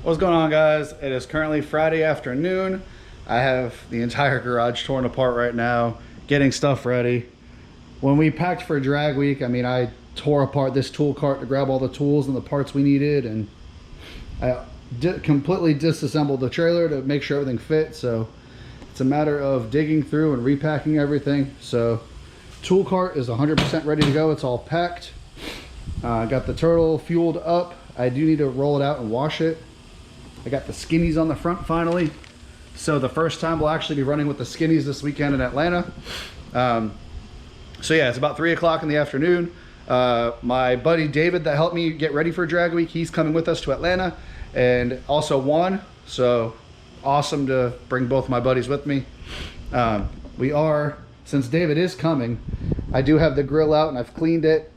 What's going on, guys? It is currently Friday afternoon. I have the entire garage torn apart right now, getting stuff ready. When we packed for drag week, I mean, I tore apart this tool cart to grab all the tools and the parts we needed, and I completely disassembled the trailer to make sure everything fit. So it's a matter of digging through and repacking everything. So tool cart is 100% ready to go. It's all packed. Got the turtle fueled up. I do need to roll it out and wash it. I got the skinnies on the front finally. So the first time we'll actually be running with the skinnies this weekend in Atlanta. So yeah, it's about 3 o'clock in the afternoon. My buddy David that helped me get ready for drag week, he's coming with us to Atlanta, and also Juan. So awesome to bring both my buddies with me. Since David is coming, I do have the grill out and I've cleaned it.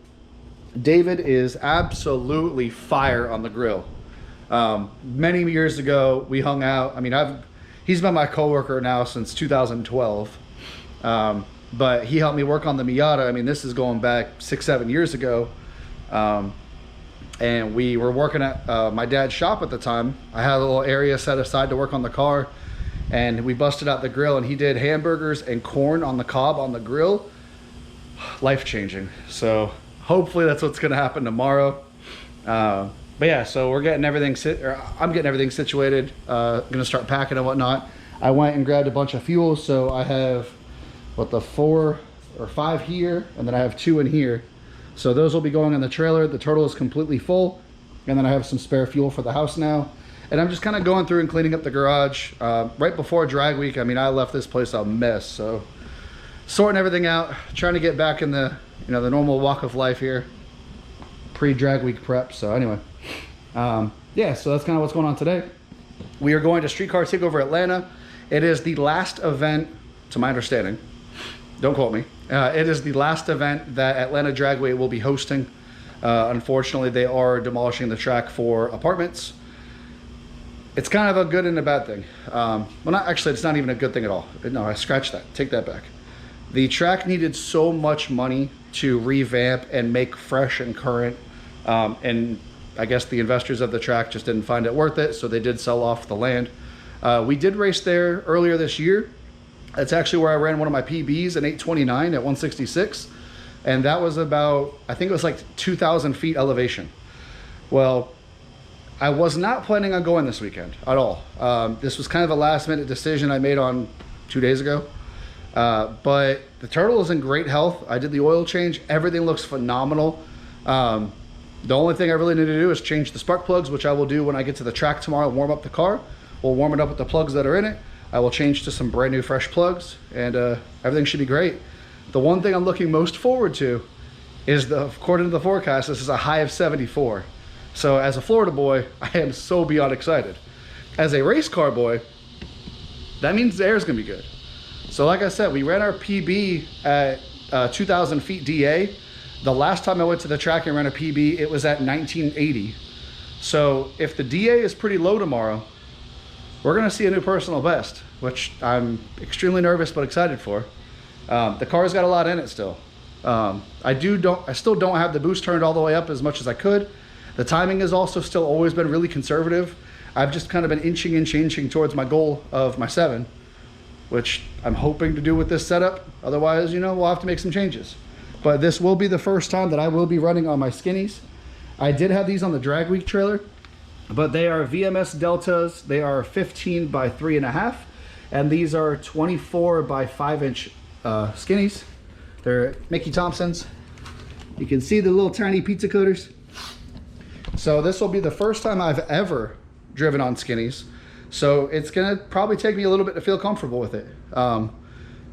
David is absolutely fire on the grill. Many years ago we hung out. I mean, he's been my coworker now since 2012, but he helped me work on the Miata. I mean, this is going back 6-7 years ago, and we were working at my dad's shop at the time. I had a little area set aside to work on the car, and we busted out the grill, and he did hamburgers and corn on the cob on the grill. Life-changing. So hopefully that's what's going to happen tomorrow. But yeah, so we're getting everything I'm getting everything situated. Gonna start packing and whatnot. I went and grabbed a bunch of fuel, so I have the 4 or 5 here, and then I have 2 in here. So those will be going in the trailer. The turtle is completely full, and then I have some spare fuel for the house now. And I'm just kind of going through and cleaning up the garage. Right before drag week, I mean, I left this place a mess. So sorting everything out, trying to get back in the the normal walk of life here, pre-drag week prep. So anyway. Yeah, so that's kind of what's going on today. We are going to Streetcar Takeover Atlanta. It is the last event, to my understanding, don't quote me, it is the last event that Atlanta Dragway will be hosting. Unfortunately, they are demolishing the track for apartments. It's kind of a good and a bad thing. Well, not actually, it's not even a good thing at all. No, I scratched that, take that back. The track needed so much money to revamp and make fresh and current, and I guess the investors of the track just didn't find it worth it, so they did sell off the land. We did race there earlier this year. That's actually where I ran one of my PBs in 829 at 166, and that was about, I think it was like 2,000 feet elevation. Well, I was not planning on going this weekend at all. This was kind of a last minute decision I made on 2 days ago. But the turtle is in great health. I did the oil change. Everything looks phenomenal. The only thing I really need to do is change the spark plugs, which I will do when I get to the track tomorrow, warm up the car. We'll warm it up with the plugs that are in it. I will change to some brand new fresh plugs, and everything should be great. The one thing I'm looking most forward to is, according to the forecast, this is a high of 74. So as a Florida boy, I am so beyond excited. As a race car boy, that means the air is gonna be good. So like I said, we ran our PB at 2,000 feet DA. The last time I went to the track and ran a PB, it was at 1980. So if the DA is pretty low tomorrow, we're gonna see a new personal best, which I'm extremely nervous but excited for. The car's got a lot in it still. I still don't have the boost turned all the way up as much as I could. The timing has also still always been really conservative. I've just kind of been inching and changing towards my goal of my 7, which I'm hoping to do with this setup. Otherwise, we'll have to make some changes. But this will be the first time that I will be running on my skinnies. I did have these on the drag week trailer, but they are VMS Deltas. They are 15 by 3.5, and these are 24 by 5-inch skinnies. They're Mickey Thompsons. You can see the little tiny pizza cutters. So this will be the first time I've ever driven on skinnies. So it's gonna probably take me a little bit to feel comfortable with it.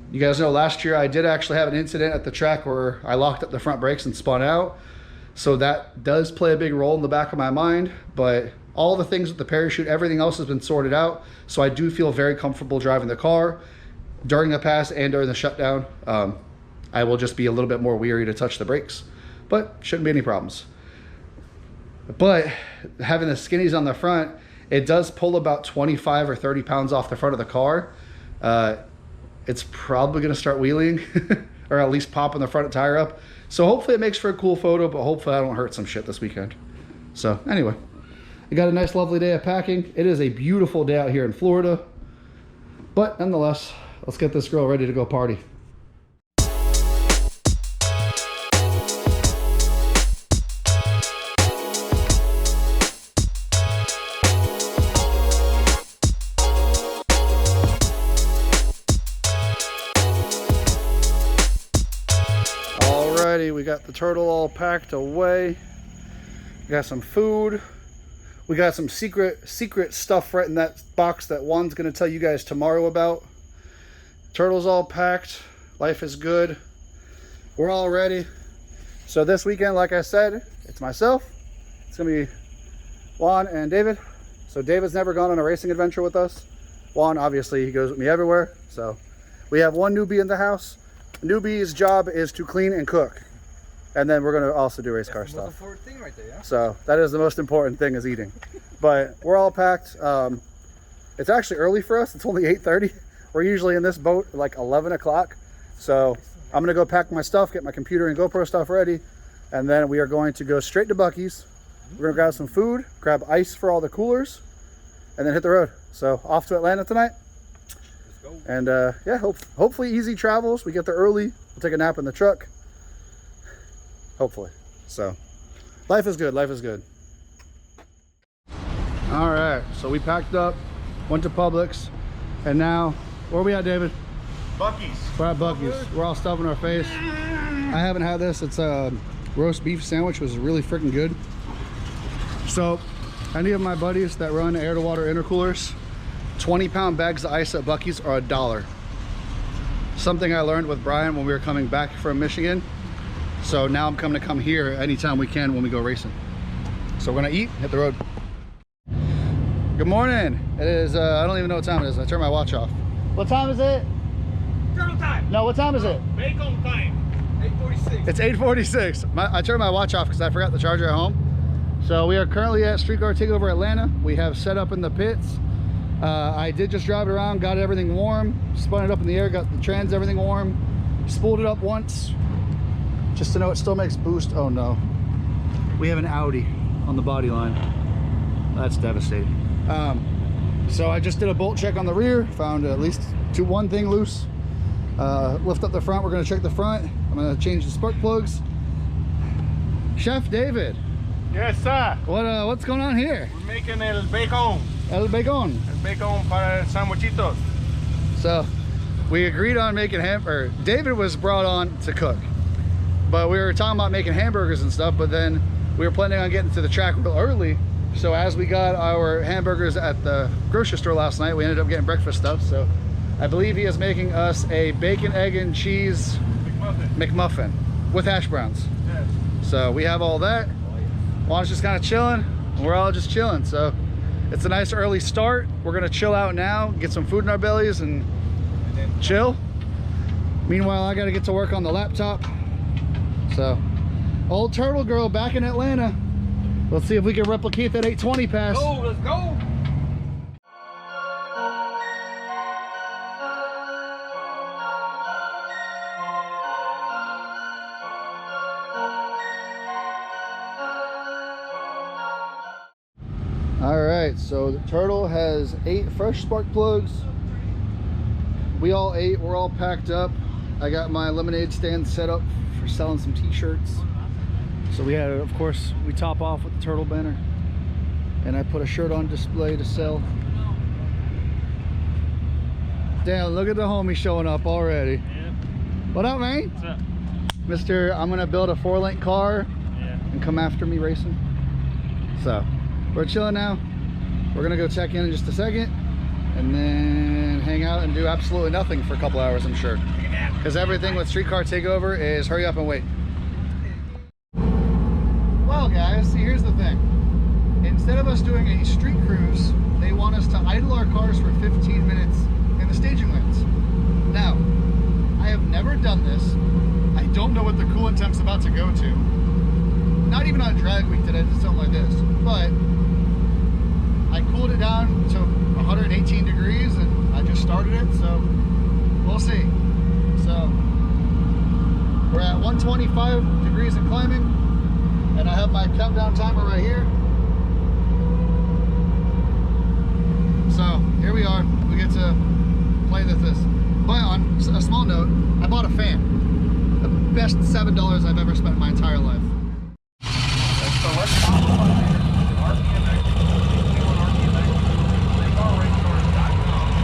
You guys know last year I did actually have an incident at the track where I locked up the front brakes and spun out. So that does play a big role in the back of my mind, but all the things with the parachute, everything else has been sorted out. So I do feel very comfortable driving the car during the pass and during the shutdown. I will just be a little bit more weary to touch the brakes, but shouldn't be any problems. But having the skinnies on the front, it does pull about 25 or 30 pounds off the front of the car. It's probably gonna start wheeling or at least popping the front tire up. So hopefully it makes for a cool photo, but hopefully I don't hurt some shit this weekend. So anyway, We got a nice lovely day of packing. It is a beautiful day out here in Florida, but nonetheless, let's get this girl ready to go party. We got the turtle all packed away. We got some food. We got some secret stuff right in that box that Juan's gonna tell you guys tomorrow about. Turtle's all packed. Life is good. We're all ready. So this weekend, like I said, it's myself. It's gonna be Juan and David. So David's never gone on a racing adventure with us. Juan, obviously, he goes with me everywhere. So we have one newbie in the house. Newbie's job is to clean and cook. And then we're going to also do race car stuff. That's the most important thing right there, yeah? So that is the most important thing, is eating. But we're all packed. It's actually early for us. It's only 8:30. We're usually in this boat at like 11 o'clock. So I'm going to go pack my stuff, get my computer and GoPro stuff ready. And then we are going to go straight to Buc-ee's. We're going to grab some food, grab ice for all the coolers, and then hit the road. So off to Atlanta tonight. Let's go. And yeah, hopefully easy travels. We get there early. We'll take a nap in the truck. Hopefully. So life is good. Life is good. All right. So we packed up, went to Publix, and now where are we at, David? Buc-ee's. We're at Buc-ee's. We're all stuffing our face. I haven't had this. It's a roast beef sandwich. It was really freaking good. So any of my buddies that run air to water intercoolers, 20-pound bags of ice at Buc-ee's are $1. Something I learned with Brian when we were coming back from Michigan. So now I'm coming to come here anytime we can when we go racing. So we're gonna eat, hit the road. Good morning. It is, I don't even know what time it is. I turned my watch off. What time is it? Turtle time. No, what time is it? Bacon time. 8:46. It's 8:46. I turned my watch off because I forgot the charger at home. So we are currently at Streetcar Takeover Atlanta. We have set up in the pits. I did just drive it around, got everything warm, spun it up in the air, got the trans, everything warm, spooled it up once, just to know it still makes boost. Oh no, we have an Audi on the body line. That's devastating. So I just did a bolt check on the rear, found at least one thing loose. Lift up the front, we're gonna check the front. I'm gonna change the spark plugs. Chef David. Yes, sir. What's going on here? We're making el bacon. El bacon. El bacon para sandwichitos. So we agreed on making David was brought on to cook. But we were talking about making hamburgers and stuff, but then we were planning on getting to the track real early. So as we got our hamburgers at the grocery store last night, we ended up getting breakfast stuff. So I believe he is making us a bacon, egg, and cheese McMuffin with hash browns. Yes. So we have all that. Juan's just kind of chilling, and we're all just chilling. So it's a nice early start. We're gonna chill out now, get some food in our bellies, and chill. Meanwhile, I gotta get to work on the laptop. So, old turtle girl back in Atlanta. Let's see if we can replicate that 820 pass. Go, let's go. All right, so the turtle has 8 fresh spark plugs. We all ate, we're all packed up. I got my lemonade stand set up for selling some t-shirts. So we had, of course, we top off with the turtle banner, and I put a shirt on display to sell. Damn, look at the homie showing up already. Yeah. What up, man? What's up? Mr. I'm gonna build a 4-link car and come after me racing. So we're chilling now. We're gonna go check in just a second, and then hang out and do absolutely nothing for a couple hours, I'm sure. Because everything with Streetcar Takeover is hurry up and wait. Well guys, see, here's the thing. Instead of us doing a street cruise, they want us to idle our cars for 15 minutes in the staging lanes. Now, I have never done this. I don't know what the coolant temp's about to go to. Not even on drag week did I do something like this. But I cooled it down to 118 degrees and I just started it, so we'll see. So we're at 125 degrees and climbing, and I have my countdown timer right here. So here we are. We get to play with this. But on a small note, I bought a fan. The best $7 I've ever spent in my entire life. So let's talk about RPMX. They are racers.com.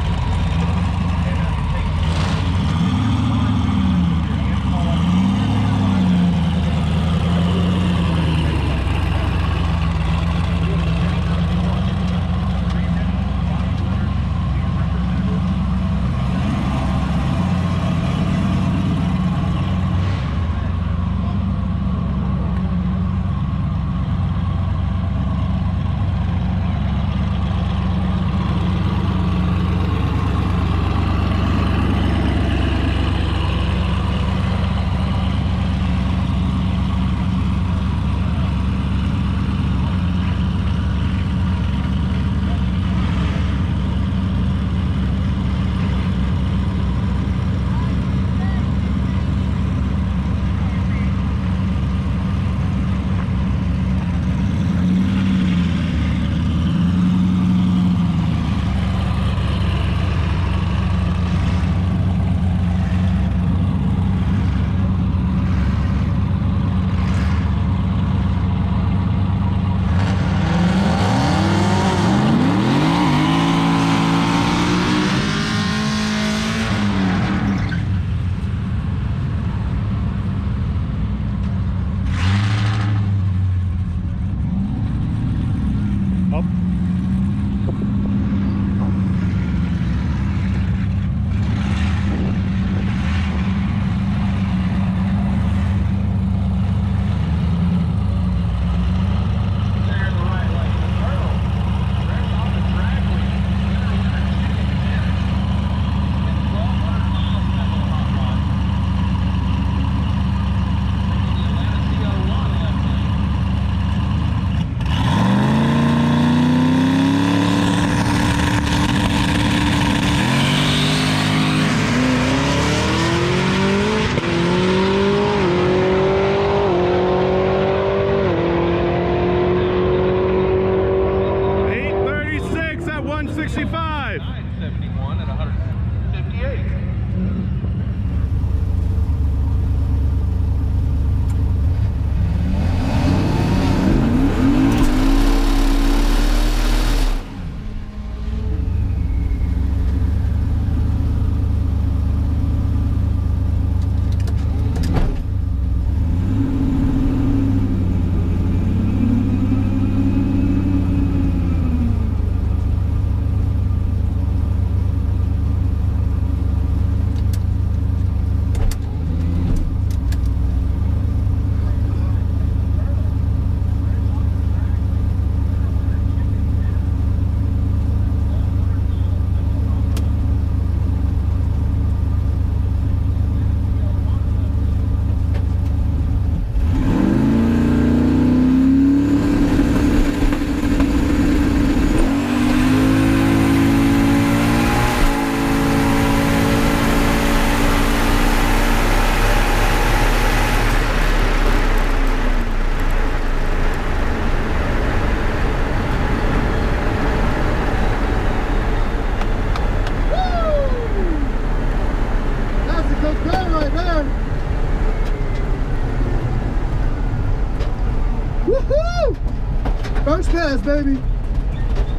First pass, baby.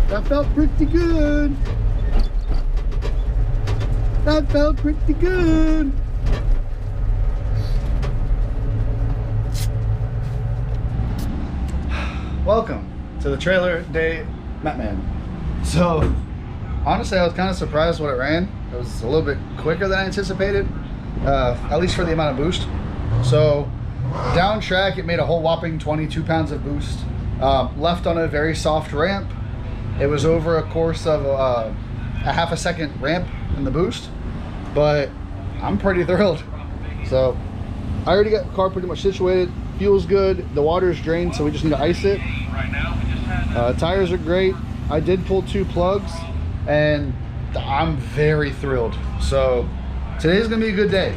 That felt pretty good. That felt pretty good. Welcome to the trailer day Matman. So, honestly, I was kind of surprised when it ran. It was a little bit quicker than I anticipated, at least for the amount of boost. So, down track, it made a whole whopping 22 pounds of boost. Left on a very soft ramp. It was over a course of a half a second ramp in the boost, but I'm pretty thrilled. So, I already got the car pretty much situated. Fuel's good. The water's drained, so we just need to ice it. Tires are great. I did pull 2 plugs, and I'm very thrilled. So today's gonna be a good day.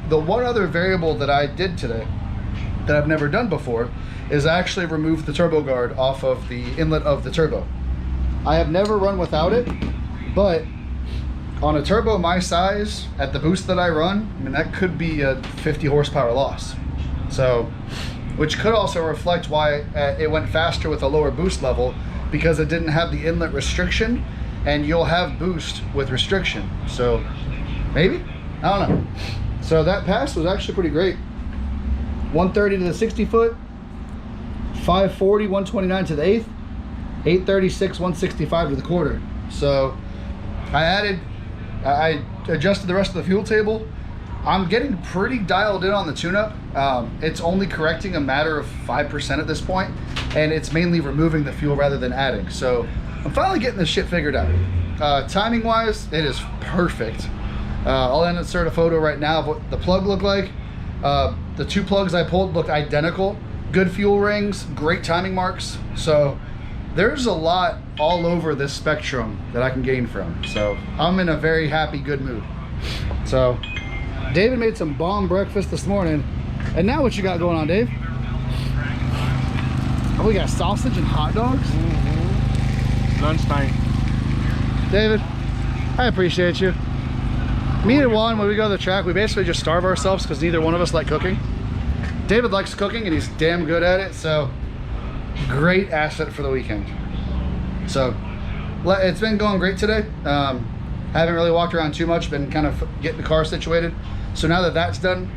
The one other variable that I did today that I've never done before is actually remove the turbo guard off of the inlet of the turbo. I have never run without it, But on a turbo my size, at the boost that I run, I mean, that could be a 50 horsepower loss. So, which could also reflect why it went faster with a lower boost level, because it didn't have the inlet restriction, and you'll have boost with restriction. So maybe, I don't know. So that pass was actually pretty great. 130 to the 60 foot, 540, 129 to the eighth, 836, 165 to the quarter. So I adjusted the rest of the fuel table. I'm getting pretty dialed in on the tune-up. It's only correcting a matter of 5% at this point, and it's mainly removing the fuel rather than adding. So I'm finally getting this shit figured out. Timing wise, it is perfect. I'll insert a photo right now of what the plug looked like. The two plugs I pulled looked identical. Good fuel rings, great timing marks. So there's a lot all over this spectrum that I can gain from. So I'm in a very happy, good mood. So David made some bomb breakfast this morning. And now what you got going on, Dave? Oh, we got sausage and hot dogs? Lunchtime. David, I appreciate you. Me and Juan, when we go to the track, we basically just starve ourselves because neither one of us like cooking. David likes cooking and he's damn good at it, so great asset for the weekend. So it's been going great today. Haven't really walked around too much, been kind of getting the car situated. So now that that's done,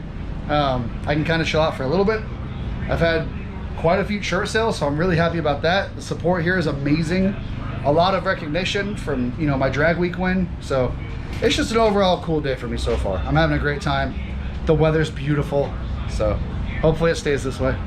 I can kind of chill out for a little bit. I've had quite a few shirt sales, so I'm really happy about that. The support here is amazing. A lot of recognition from, you know, my drag week win. So it's just an overall cool day for me so far. I'm having a great time. The weather's beautiful, so hopefully it stays this way.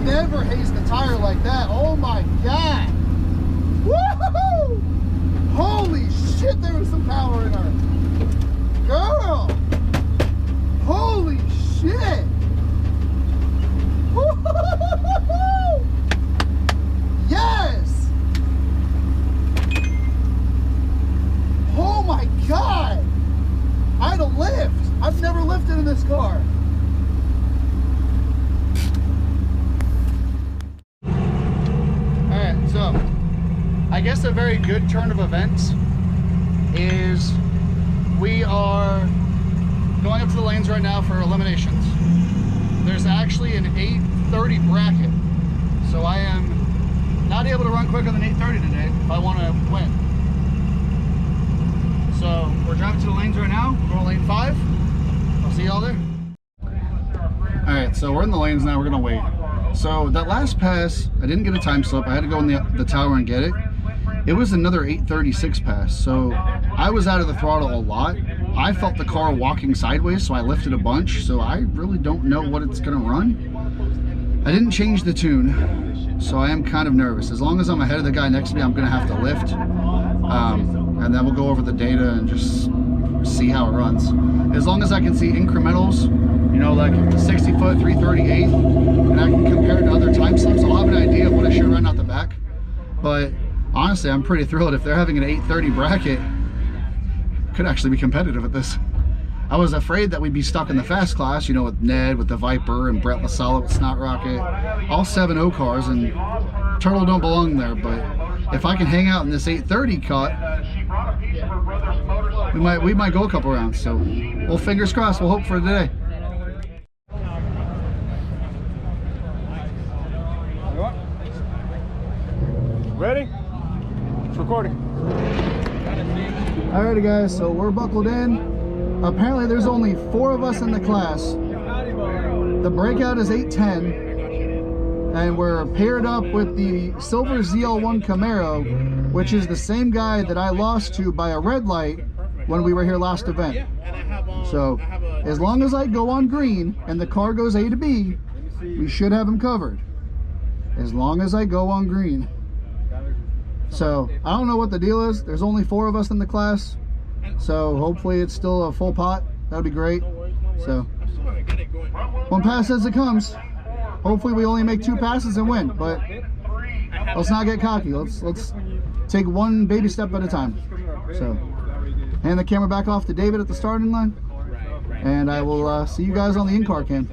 Never hazed the tire like that. Oh my god. Woohoo! Holy shit, there was some power in her. Girl! Holy shit! Woo-hoo-hoo-hoo-hoo! Yes! Oh my god! I had a lift. I've never lifted in this car. Alright, so I guess a very good turn of events is we are going up to the lanes right now for eliminations. There's actually an 8:30 bracket, so I am not able to run quicker than 8:30 today if I want to win. So we're driving to the lanes right now. We're going lane 5. I'll see y'all there. All right, so we're in the lanes now. We're gonna wait. So that last pass, I didn't get a time slip. I had to go in the tower and get it. It was another 8:36 pass, so I was out of the throttle a lot. I felt the car walking sideways, so I lifted a bunch. So I really don't know what it's gonna run. I didn't change the tune, so I am kind of nervous. As long as I'm ahead of the guy next to me, I'm gonna have to lift. And then we'll go over the data and just see how it runs. As long as I can see incrementals, you know, like 60 foot, 338, and I can compare it to other time slips, I'll have an idea of what I should run out the back. But honestly, I'm pretty thrilled. If they're having an 830 bracket, could actually be competitive at this. I was afraid that we'd be stuck in the fast class, you know, with Ned, with the Viper, and Brett LaSalle with Snot Rocket, all 7.0 cars, and Turtle don't belong there. But if I can hang out in this 830 cut, we might go a couple rounds. So well, fingers crossed. We'll hope for today. Ready? It's recording. Alrighty guys, so we're buckled in. Apparently there's only 4 of us in the class. The breakout is 810, and we're paired up with the silver ZL1 Camaro, which is the same guy that I lost to by a red light when we were here last event. So as long as I go on green and the car goes A to B, we should have him covered. As long as I go on green. So I don't know what the deal is. There's only 4 of us in the class, so hopefully it's still a full pot. That'd be great. So one pass as it comes. Hopefully we only make 2 passes and win, but let's not get cocky. Let's take one baby step at a time. So hand the camera back off to David at the starting line, and I will see you guys on the in-car cam.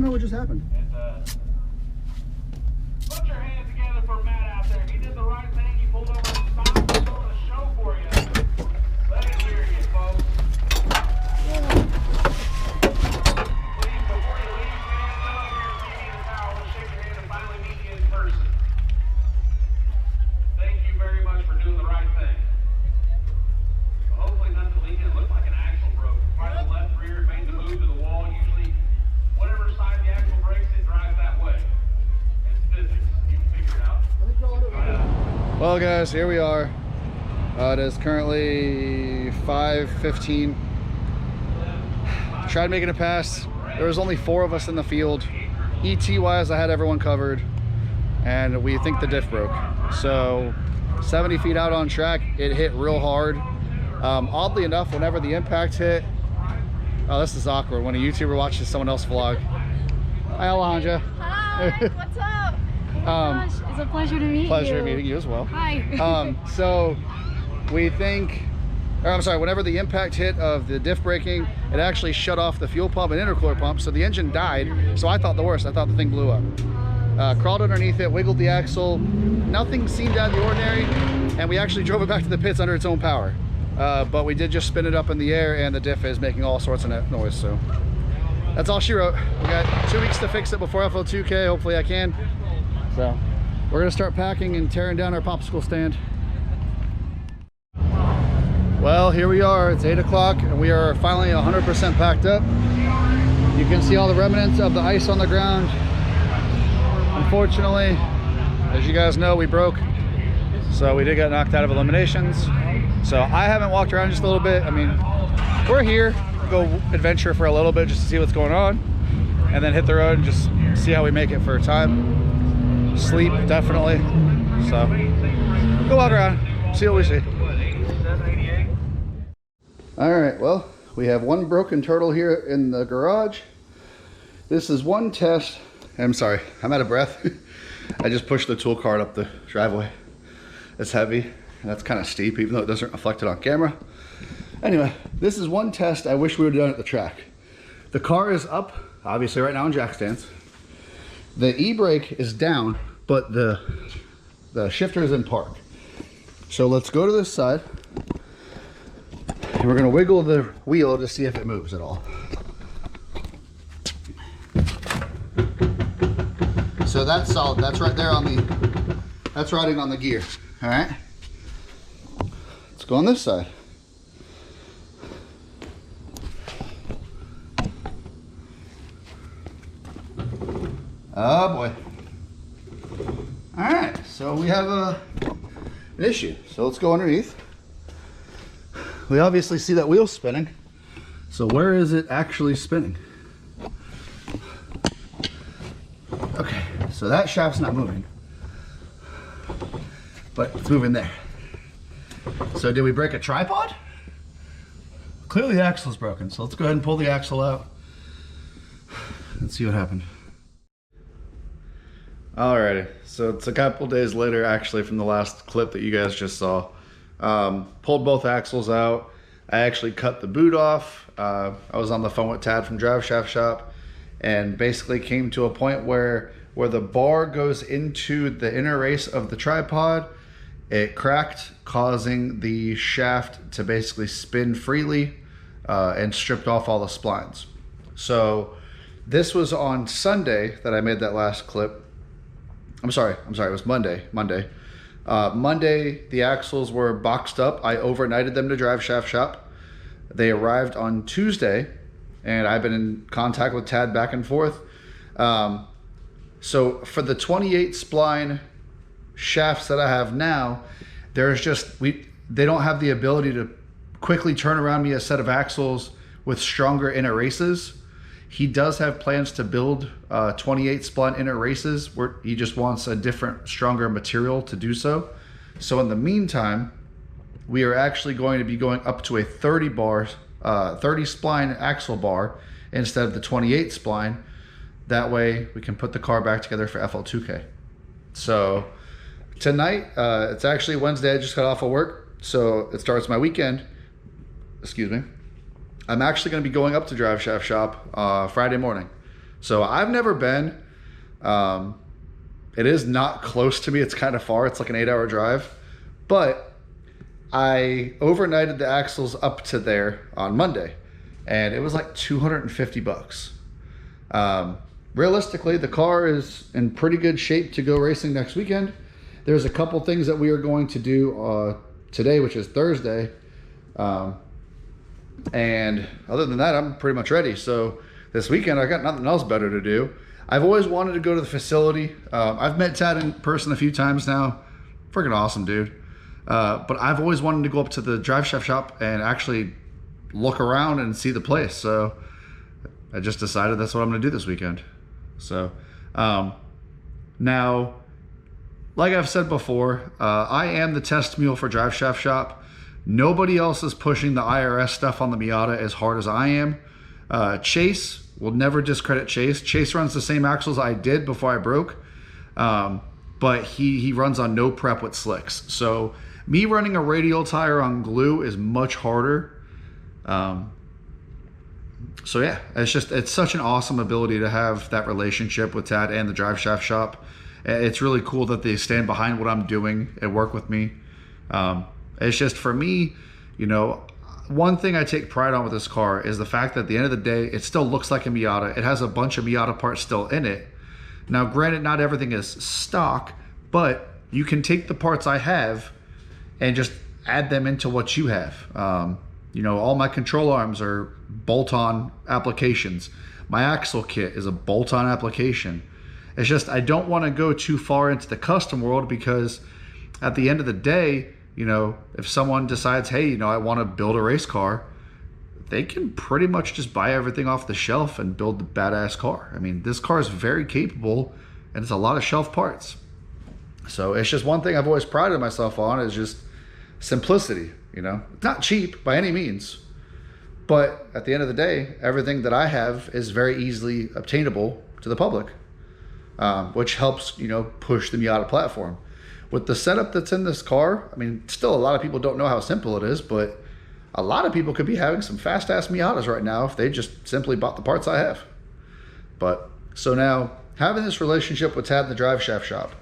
What just happened? Put your hands together for Matt out there. He did the right thing. He pulled over and stopped. He's doing a show for you. Let me hear you, folks. Please, before you leave, man, come up here and see me in the tower. Let's shake your hand and finally meet you in person. Thank you very much. Well guys, here we are. It is currently 5:15. Tried making a pass. There was only 4 of us in the field. ET wise, I had everyone covered, and we think the diff broke. So 70 feet out on track, it hit real hard. Oddly enough, whenever the impact hit, oh, this is awkward when a YouTuber watches someone else vlog. Hi Alejandra. Hi, what's up? Oh my gosh, it's a pleasure to meet you. Pleasure meeting you as well. Hi. So we think, or I'm sorry, whenever the impact hit of the diff braking, it actually shut off the fuel pump and intercooler pump, so the engine died. So I thought the worst. I thought the thing blew up. Crawled underneath it, wiggled the axle. Nothing seemed out of the ordinary, and we actually drove it back to the pits under its own power. But we did just spin it up in the air, and the diff is making all sorts of noise. So that's all she wrote. We got 2 weeks to fix it before FL2K. Hopefully I can. So we're gonna start packing and tearing down our popsicle stand. Well, here we are. It's 8 o'clock, and we are finally 100% packed up. You can see all the remnants of the ice on the ground. Unfortunately, as you guys know, we broke, so we did get knocked out of Eliminations. So I haven't walked around just a little bit. I mean, we're here, go adventure for a little bit just to see what's going on, and then hit the road and just see how we make it for time. Sleep, definitely. So go walk around, see what we see. All right, well, we have one broken turtle here in the garage. This is one test. I'm sorry, I'm out of breath. I just pushed the tool cart up the driveway. It's heavy, and that's kind of steep, even though it doesn't reflect it on camera. Anyway, this is one test I wish we would have done at the track. The car is up, obviously right now on jack stands. The e-brake is down, but the shifter is in park. So let's go to this side, and we're gonna wiggle the wheel to see if it moves at all. So that's solid. That's right there on the, that's riding on the gear. All right. Let's go on this side. Oh boy. All right. So we have an issue. So let's go underneath. We obviously see that wheel spinning. So where is it actually spinning? Okay, so that shaft's not moving, but it's moving there. So did we break a tripod? Clearly the axle's broken, so let's go ahead and pull the axle out and see what happened. Alrighty, so it's a couple days later actually from the last clip that you guys just saw. Pulled both axles out. I actually cut the boot off. I was on the phone with Tad from Drive Shaft Shop, and basically came to a point where the bar goes into the inner race of the tripod, it cracked, causing the shaft to basically spin freely and stripped off all the splines. So this was on Sunday that I made that last clip. I'm sorry, it was Monday. Monday, the axles were boxed up. I overnighted them to Drive Shaft Shop. They arrived on Tuesday, and I've been in contact with Tad back and forth. So for the 28 spline shafts that I have now, there's just, they don't have the ability to quickly turn around me a set of axles with stronger inner races. He does have plans to build 28 spline inner races where he just wants a different, stronger material to do so. So in the meantime, we are actually going to be going up to a 30 spline axle bar instead of the 28 spline. That way we can put the car back together for FL2K. So tonight, it's actually Wednesday. I just got off of work, so it starts my weekend. Excuse me. I'm actually going to be going up to Drive Shaft Shop Friday morning. So I've never been. It is not close to me. It's kind of far. It's like an 8-hour drive. But I overnighted the axles up to there on Monday, and it was like $250. Realistically, the car is in pretty good shape to go racing next weekend. There's a couple things that we are going to do today, which is Thursday. And other than that, I'm pretty much ready. So this weekend, I got nothing else better to do. I've always wanted to go to the facility. I've met Tad in person a few times now. freaking awesome, dude. But I've always wanted to go up to the drive shaft shop and actually look around and see the place. So I just decided that's what I'm gonna do this weekend. So now, like I've said before, I am the test mule for drive shaft shop. Nobody else is pushing the IRS stuff on the Miata as hard as I am. Chase, will never discredit Chase. Chase runs the same axles I did before I broke, but he runs on no prep with slicks. So me running a radial tire on glue is much harder. So yeah, it's such an awesome ability to have that relationship with Tad and the drive shaft shop. It's really cool that they stand behind what I'm doing and work with me. It's just, for me, you know, one thing I take pride on with this car is the fact that at the end of the day, it still looks like a Miata. It has a bunch of Miata parts still in it. Now, granted, not everything is stock, but you can take the parts I have and just add them into what you have. You know, all my control arms are bolt-on applications. My axle kit is a bolt-on application. It's just, I don't want to go too far into the custom world, because at the end of the day, you know, if someone decides, hey, you know, I want to build a race car, they can pretty much just buy everything off the shelf and build the badass car. I mean, this car is very capable, and it's a lot of shelf parts. So it's just one thing I've always prided myself on, is just simplicity. You know, it's not cheap by any means, but at the end of the day, everything that I have is very easily obtainable to the public, which helps, you know, push the Miata platform. With the setup that's in this car, I mean, still a lot of people don't know how simple it is, but a lot of people could be having some fast-ass Miatas right now if they just simply bought the parts I have. But, so now, having this relationship with Tad in the drive shaft shop,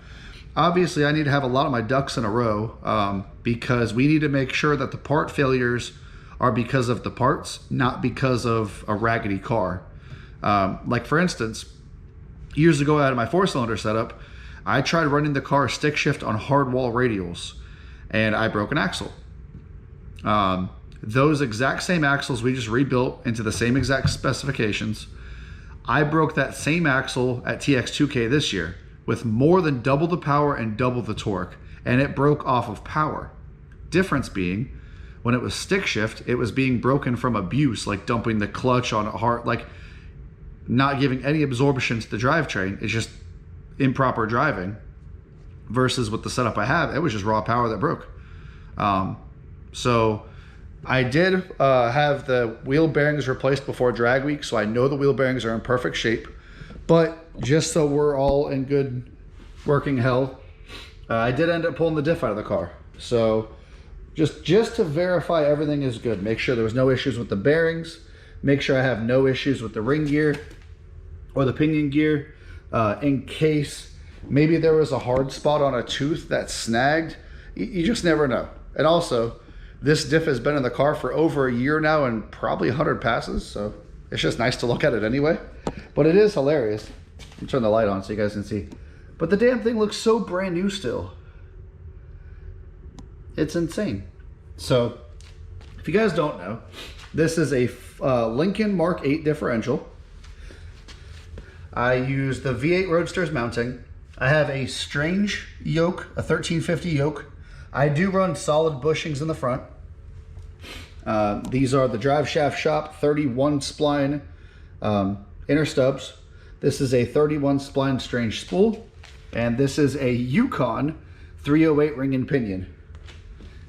obviously I need to have a lot of my ducks in a row, because we need to make sure that the part failures are because of the parts, not because of a raggedy car. Like, for instance, years ago out of my 4-cylinder setup, I tried running the car stick shift on hard wall radials, and I broke an axle. Those exact same axles we just rebuilt into the same exact specifications. I broke that same axle at TX2K this year with more than double the power and double the torque, and it broke off of power. Difference being, when it was stick shift, it was being broken from abuse, like dumping the clutch on a hard, like not giving any absorption to the drivetrain. It's just improper driving. Versus with the setup I have, it was just raw power that broke. So I did have the wheel bearings replaced before drag week, so I know the wheel bearings are in perfect shape. But just so we're all in good working health, I did end up pulling the diff out of the car. So just to verify everything is good, make sure there was no issues with the bearings, make sure I have no issues with the ring gear or the pinion gear, in case maybe there was a hard spot on a tooth that snagged. You just never know. And also, this diff has been in the car for over a year now and probably 100 passes, so it's just nice to look at it anyway. But it is hilarious. I'll turn the light on so you guys can see. But the damn thing looks so brand new still. It's insane. So, if you guys don't know, this is a Lincoln Mark 8 differential. I use the V8 Roadster's mounting. I have a Strange yoke, a 1350 yoke. I do run solid bushings in the front. These are the Drive Shaft Shop 31 spline inner stubs. This is a 31 spline Strange spool. And this is a Yukon 308 ring and pinion.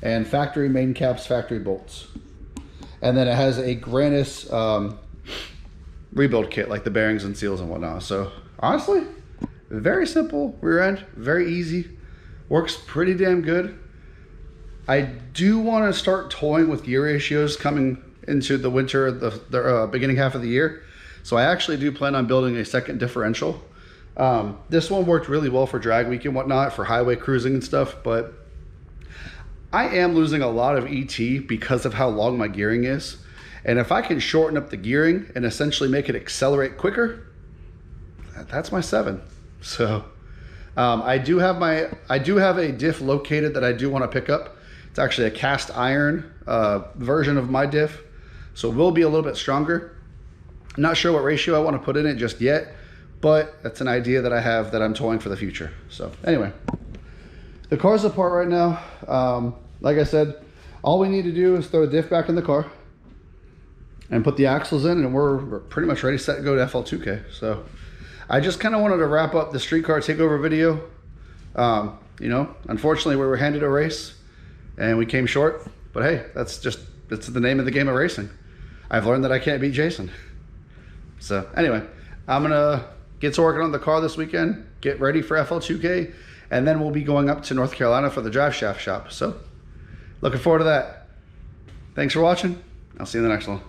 And factory main caps, factory bolts. And then it has a Grannis rebuild kit, like the bearings and seals and whatnot. So honestly, very simple rear end, very easy, works pretty damn good. I do want to start toying with gear ratios coming into the winter, the beginning half of the year. So I actually do plan on building a second differential. This one worked really well for drag week and whatnot, for highway cruising and stuff, but I am losing a lot of ET because of how long my gearing is. And if I can shorten up the gearing and essentially make it accelerate quicker, that's my 7. So I do have a diff located that I do want to pick up. It's actually a cast iron version of my diff, so it will be a little bit stronger. Not sure what ratio I want to put in it just yet, but that's an idea that I have that I'm toying for the future. So anyway, The car's apart right now. Like I said, all we need to do is throw the diff back in the car and put the axles in, and we're pretty much ready, set to go to FL2K. So I just kind of wanted to wrap up the Streetcar Takeover video. You know, unfortunately we were handed a race and we came short, but hey, that's the name of the game of racing. I've learned that I can't beat Jason. So anyway, I'm gonna get to working on the car this weekend, get ready for FL2K, and then we'll be going up to North Carolina for the drive shaft shop. So looking forward to that. Thanks for watching. I'll see you in the next one.